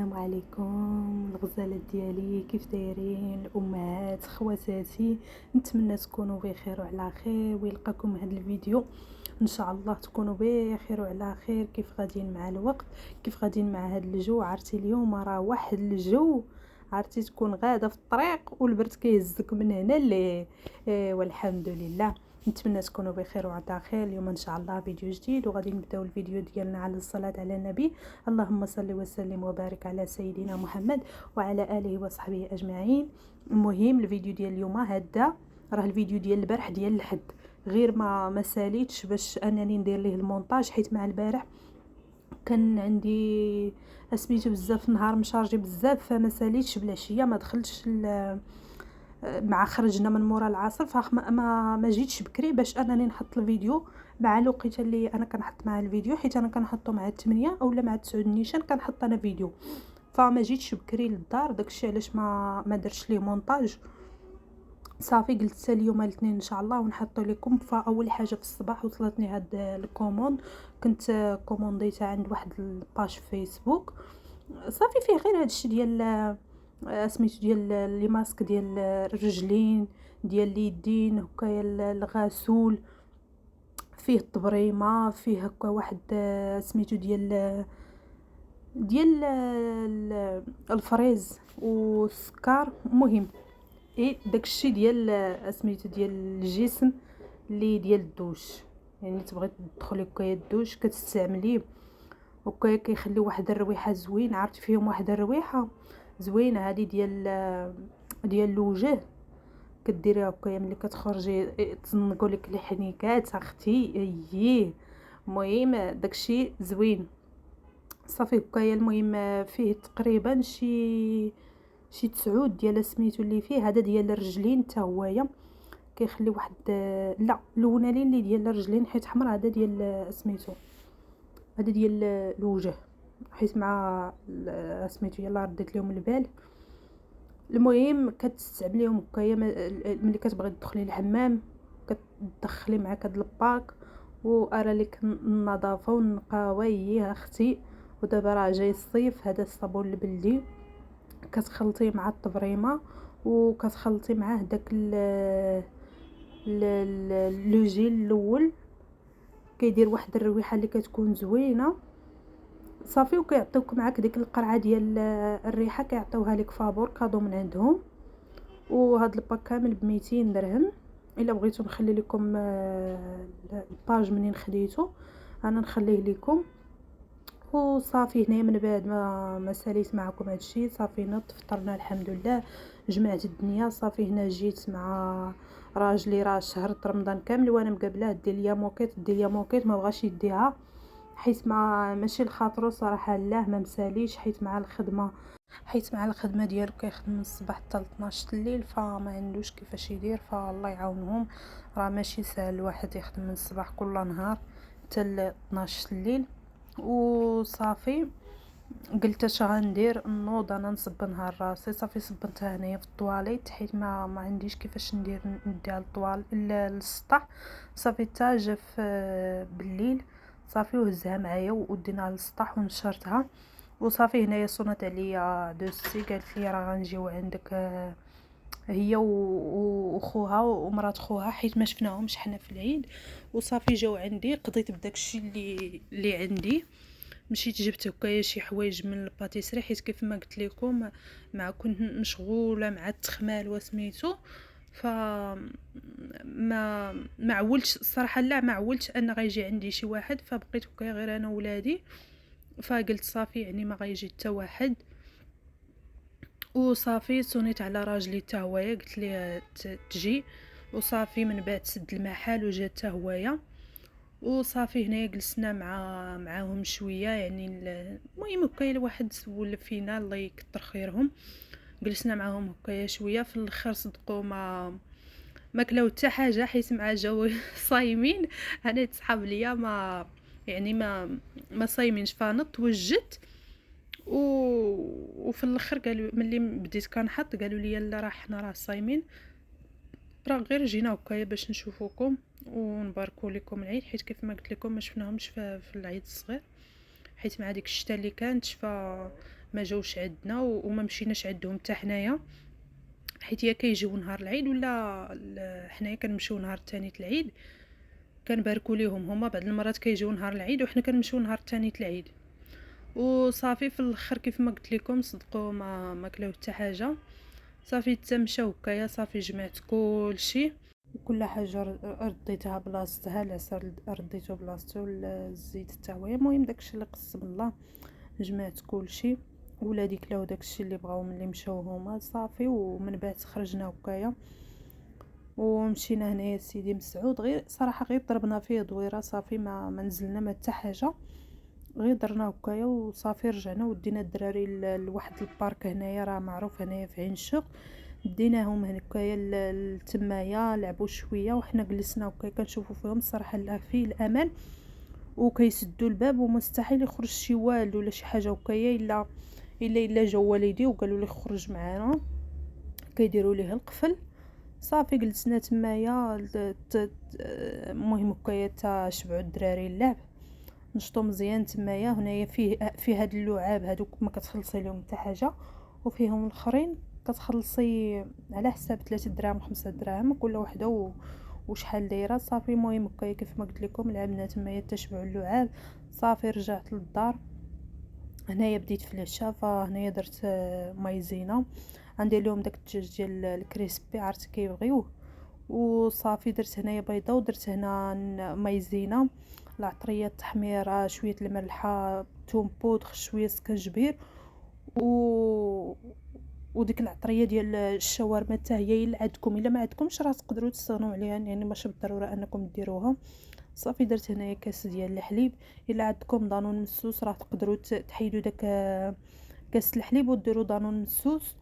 السلام عليكم الغزالات ديالي، كيف دايرين الامهات خواتاتي؟ نتمنى تكونوا بخير وعلى خير ويلقاكم هذا الفيديو ان شاء الله تكونوا بخير وعلى خير. كيف غاديين مع الوقت؟ كيف غاديين مع هذا الجو؟ عرفتي اليوم راه واحد الجو، عرفتي تكون غاده في الطريق والبرد كيهزك من هنا والحمد لله. نتمنى تكونوا بخير وعلى خير. اليوم ان شاء الله فيديو جديد وغادي نبداو الفيديو ديالنا على الصلاه على النبي. اللهم صل وسلم وبارك على سيدنا محمد وعلى اله وصحبه اجمعين. المهم الفيديو ديال اليوم هذا راه الفيديو ديال البارح ديال الحد، غير ما ساليتش باش انني ندير ليه المونتاج، حيت مع البارح كان عندي سميتو بزاف نهار مشارجي بزاف، فما ساليتش بالعشيه ما دخلتش مع خرجنا من مورا العصر، ما جيتش بكري باش انني نحط الفيديو مع الوقيته اللي انا كنحط مع الفيديو، حيت انا كنحطو مع 8 اولا مع 9 نيشان كنحط انا فيديو، فما جيتش بكري للدار. داكشي علاش ما درتش ليه مونتاج. صافي قلت حتى اليوم الاثنين ان شاء الله ونحطو لكم. فاول حاجه في الصباح وصلتني هاد الكوموند، كنت كومونديتها عند واحد الباج في فيسبوك، صافي فيه غير هادشي ديال سميتو ديال لي ماسك ديال الرجلين ديال اليدين، هكايا الغسول، فيه الطبريمه، فيه هكا واحد سميتو ديال الفريز والسكر. مهم ايه داكشي ديال سميتو ديال الجسم اللي ديال الدوش، يعني تبغي تدخلي هكايا الدوش كتستعمليه هكايا كيخلي واحد الرويحه زوين. عرفت فيهم واحد الرويحه زوينه هذه ديال الوجه، كديريها هكايا ملي كتخرجي تزنقوا لك الحنيكات اختي اييه. المهم داكشي زوين صافي هكايا. المهم فيه تقريبا شي 9 ديال سميتو اللي فيه، هذا ديال الرجلين حتى هويا كيخلي واحد لا الاولاني اللي ديال الرجلين حيت حمر، هذا ديال سميتو هذا ديال الوجه، حيت مع سميتو يلا رديت لهم البال. المهم كتستعمليهم هكايا ملي كتبغي تدخلي الحمام، كتدخلي معاك هاد الباك وارى لك النظافه والنقاوه هي اختي. ودابا راه جاي الصيف، هذا الصابون البلدي كتخلطيه مع الطبريمه وكتخلطي معاه داك لو جيل الاول، كيدير واحد الرويحه اللي كتكون زوينه صافي. وكيعطيوك معاك ديك القرعه ديال الريحه، كيعطيوها لك فابور كادو من عندهم. وهاد الباك كامل ب200 درهم. الا بغيتو نخلي لكم الباج منين خديته، انا نخليه لكم. وصافي هنايا من بعد ما ساليت معكم هادشي، صافي نط فطرنا الحمد لله، جمعت الدنيا. صافي هنا جيت مع راجلي، راه شهر رمضان كامل وانا مقابله دير ليا موكيت، ما بغاش يديها حيت ماشي لخاطرو صراحه، لا ما مساليش حيت مع الخدمه ديالو كيخدم من الصباح حتى 12 الليل، فما عندوش كيفاش يدير. فالله يعاونهم، راه ماشي سهل الواحد يخدم من الصباح كل نهار حتى 12 الليل. وصافي قلت اش غندير، نوض انا نصب نهار راسي. صافي صبنتها هنايا في الطواليت حيت ما عنديش كيفاش نديها للطوال الا للسطح. صافي حتى جا بالليل صافي وهزها معايا وديناها للسطح ونشرتها. وصافي هنايا صونت عليا دوسي، قالت لي راه غنجيو عندك هي وخوها ومرات خوها، حيت ما شفناهمش حنا في العيد. وصافي جاو عندي، قضيت بداكشي اللي عندي، مشيت جبت هكايا شي حوايج من الباتيسري، حيت كيف ما قلت لكم مع كنت مشغوله مع التخمال وسميتو، ف ما عولتش الصراحه، لا ما عولتش ان غيجي عندي شي واحد، فبقيت هكايا غير انا وولادي. فقلت صافي يعني ما غيجي حتى واحد. وصافي صونيت على راجلي حتى هوايا، قلت ليه تجي. وصافي من بعد سد المحل وجات حتى هوايا. وصافي هنايا جلسنا معاهم شويه، يعني المهم هكايا الواحد سول فينا الله يكثر خيرهم، جلسنا معاهم هكايا شويه. في الاخر صدقوا ما كلاو حتى حاجه، حيت مع جو صايمين. انا تصحاب ليا ما يعني ما صايمينش، فنط وجدت وفي الاخر قالوا ملي بديت كنحط قالوا لي لا راه حنا راه صايمين، راه غير جينا هكايا باش نشوفوكم ونباركوا لكم العيد، حيت كيف ما قلت لكم ما شفناهمش في العيد الصغير، حيت مع ديك الشتاء اللي كانت ما جاوش عندنا وما مشيناش عندهم حتى حنايا، حيت يا كيجيو نهار العيد ولا حنايا كنمشيو نهار الثاني العيد. كنباركوا ليهم هما بعض المرات كيجيو نهار العيد وحنا كنمشيو نهار الثاني العيد. وصافي في الاخر كيف ما قلت لكم صدقوا ما كلاو حتى حاجه. صافي تمشاو هكايا، صافي جمعت كلشي وكل حاجه رديتها بلاصتها، العسل رديته بلاصتو، الزيت حتى هو، المهم داكشي اللي قسم الله. جمعت كلشي، ولادي كلاو داكشي اللي بغاو ملي مشاو هما صافي. ومن بعد خرجنا هكايا ومشينا هنايا سيدي مسعود. غير صراحه غير ضربنا فيه دويره صافي، ما نزلنا ما حتى حاجه، غير درنا هكايا وصافي. رجعنا ودينا الدراري لواحد البارك هنايا راه معروف هنايا في عين الشوق، ديناهم هكايا تمايا لعبوا شويه وحنا جلسنا هكايا كنشوفوا فيهم. الصراحه لا فيه الامان وكيسدوا الباب ومستحيل يخرج شي والد ولا شي حاجه هكايا الا جاو والدي وقالوا لي خرج معانا، كيديروا ليه القفل. صافي جلسنا تمايا. المهم هكايا تا شبعوا الدراري اللعب، نشطو مزيان تمايا. هنايا فيه هاد اللعاب هادوك ما كتخلصي لهم حتى حاجه، وفيهم الاخرين كتخلصي على حساب 3 دراهم 5 دراهم كل وحده وشحال دايره. صافي المهم هكايا كيف ما قلت لكم لعبنا تمايا تشبعوا اللعاب. صافي رجعت للدار. هنايا بديت في العشاء، فهنايا درت مايزينا، غندير لهم داك الدجاج ديال الكريسبي عرفتي كيبغيوه. وصافي درت هنايا بيضه ودرت هنا مايزينا، العطريه، التحميره، شويه الملحه، ثوم بودغ، شويه سكنجبير وديك العطريه ديال الشاورما حتى هي الا عندكم. الا ما عندكمش راه تقدروا تستغنوا عليها، يعني ماشي بالضروره انكم ديروها. صافي درت هنايا كاس ديال الحليب، الا عندكم دانون مسوس راه تقدروا تحيدوا داك كاس الحليب وديروا دانون مسوس.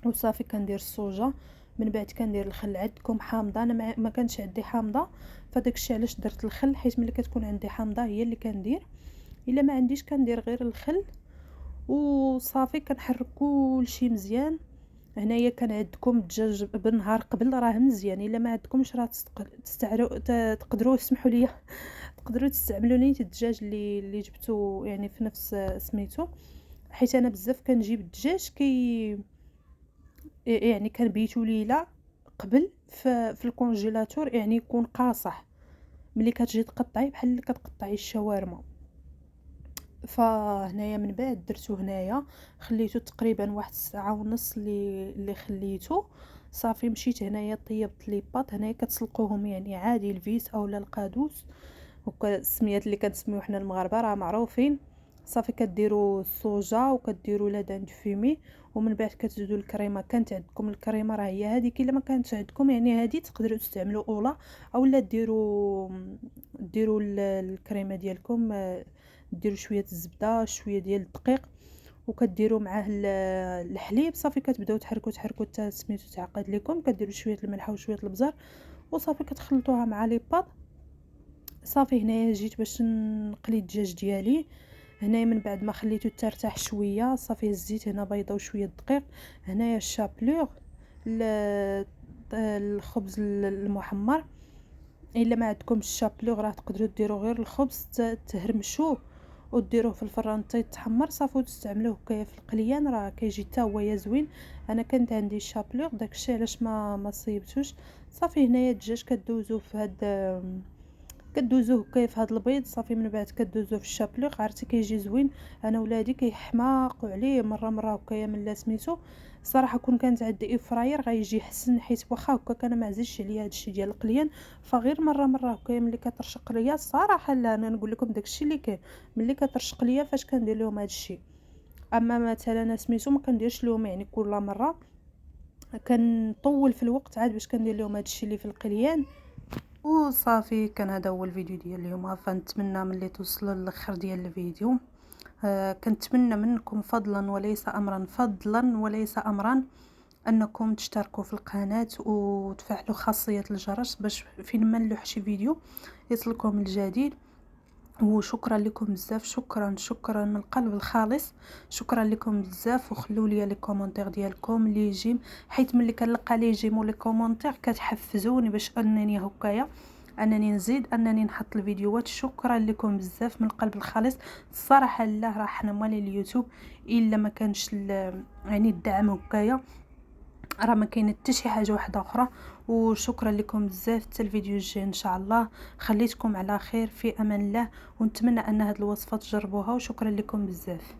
وصافي كندير الصوجه، من بعد كندير الخل. عندكم حامضه، انا ما كانش عندي حامضه فداك الشيء علاش درت الخل، حيت ملي كتكون عندي حامضه هي اللي كندير، الا ما عنديش كندير غير الخل. وصافي كنحرك كلشي مزيان. هنايا كان عندكم الدجاج بالنهار قبل راه مزيان، الا ما عندكمش راه تقدروا اسمحوا لي تقدروا تستعملوا نيت الدجاج اللي جبتو يعني في نفس سميتو، حيت انا بزاف كنجيب الدجاج يعني كنبيتو ليله قبل في الكونجيلاتور، يعني يكون قاصح ملي كتجي تقطعي بحال اللي كتقطعي الشاورما. فهنايا من بعد درتو هنايا خليته تقريبا واحد الساعه ونص اللي خليته. صافي مشيت هنايا طيبت لي باط. هنايا كتسلقوهم يعني عادي الفيس اولا القادوس، وكا السميات اللي كنسميو حنا المغاربه راه معروفين. صافي كديروا الصوجه وكديروا لا دان فيمي، ومن بعد كتزيدوا الكريمه. كانت عندكم الكريمه راه هي هذيك، الا ما كانتش عندكم يعني هذه تقدروا تستعملوا اولا اولا ديروا الكريمه ديالكم. ديروا شويه الزبده شويه ديال الدقيق وكديروا معاه الحليب. صافي كتبداو تحركوا حتى سميتو تعقد لكم. كديروا شويه الملح وشويه البزار وصافي كتخلطوها مع لي باط. صافي هنايا جيت باش نقلي الدجاج ديالي. هنايا من بعد ما خليته ترتاح شويه صافي هزيت هنا بيضه وشويه دقيق. هنايا الشابلور، الخبز المحمر. الا ما عندكمش الشابلور راه تقدروا ديروا غير الخبز تهرمشوه وديروه في الفران يتحمر صافي وتستعملوه هكايا في القليان، راه كيجي حتى هو يا زوين. انا كانت عندي الشابلور داكشي علاش ما صيبتوش. صافي هنايا الدجاج كدوزو في هاد كدوزوه هكايا في هاد البيض. صافي من بعد كدوزوه في الشابلور عرفتي كيجي زوين. انا ولادي كيحماقوا عليه مره هكايا من لا سميتو. صراحه كون كانت عندي اير فراير غيجي حسن، حيت واخا هكا كان ما عزيزش عليا هادشي ديال القليان. فغير مره هكايا ملي كترشق ليا الصراحه، لا انا نقول لكم داكشي اللي كاين ملي كترشق ليا فاش كندير لهم هادشي. اما مثلا سميتو ما كنديرش لهم يعني كل مره، كنطول في الوقت عاد باش كندير لهم هادشي اللي في القليان. وصافي كان هذا هو الفيديو ديال اليوم. فنتمنى ملي توصلوا للاخر ديال الفيديو كنتمنى منكم فضلا وليس امرا، فضلا وليس امرا، انكم تشتركوا في القناه وتفعلوا خاصيه الجرس باش فين ما نلوح شي فيديو يصلكم الجديد. وشكرا لكم بزاف، شكرا من القلب الخالص، شكرا لكم بزاف. وخلوا لي لي كومونتير ديالكم لي جيم، حيت ملي كنلقى لي جيم ولي كومونتير كتحفزوني باش انني هكايا انني نزيد انني نحط الفيديوهات. شكرا لكم بزاف من القلب الخالص. الصراحه لا راه حنا مالي اليوتيوب الا ما كانش يعني الدعم هكايا، راه ما كاين حتى شي حاجه واحده اخرى. وشكرا لكم بزاف. حتى الفيديو الجاي ان شاء الله. خليتكم على خير في امان الله، ونتمنى ان هذه الوصفه تجربوها، وشكرا لكم بزاف.